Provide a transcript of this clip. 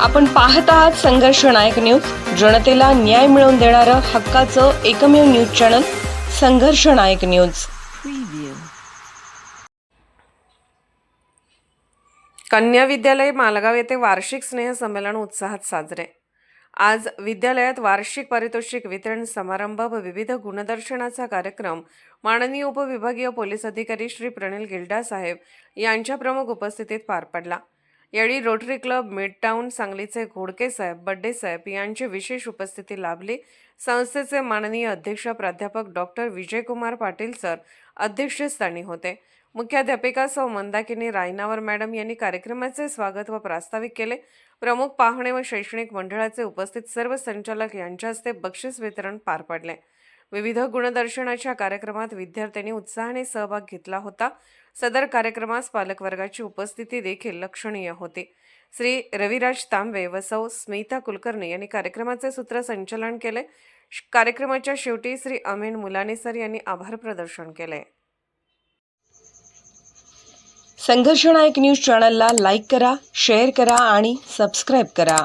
आपण पाहत आहात संघर्ष नायक न्यूज, जनतेला न्याय मिळवून देणारं हक्काचं एकमेव न्यूज चॅनल संघर्ष नायक न्यूज। कन्या विद्यालय मालगाव येथे वार्षिक स्नेह संमेलन उत्साहात साजरे। आज विद्यालयात वार्षिक पारितोषिक वितरण समारंभ व विविध गुणदर्शनाचा कार्यक्रम माननीय उपविभागीय पोलीस अधिकारी श्री प्रणिल गिल्डा साहेब यांच्या प्रमुख उपस्थितीत पार पडला। यावेळी रोटरी क्लब मिडटाउन सांगलीचे घोडके साहेब, बड्डे साहेब यांची विशेष उपस्थिती लाभली। संस्थेचे माननीय अध्यक्ष प्राध्यापक डॉक्टर विजयकुमार पाटील सर अध्यक्षस्थानी होते। मुख्याध्यापिका सौ मंदाकिनी रायनावर मॅडम यांनी कार्यक्रमाचे स्वागत व प्रास्ताविक केले। प्रमुख पाहुणे व शैक्षणिक मंडळाचे उपस्थित सर्व संचालक यांच्या हस्ते बक्षीस वितरण पार पडले। विविध गुणदर्शनाच्या कार्यक्रमात विद्यार्थ्यांनी उत्साहाने सहभाग घेतला होता। सदर कार्यक्रमास पालकवर्गाची उपस्थिती देखील लक्षणीय होती। श्री रविराज तांबे व सौ स्मिता कुलकर्णी यांनी कार्यक्रमाचे सूत्रसंचालन केले। कार्यक्रमाच्या शेवटी श्री अमीन मुलानी सर यांनी आभार प्रदर्शन केले। संघर्ष नायक न्यूज चॅनलला लाईक करा, शेअर करा आणि सबस्क्राईब करा।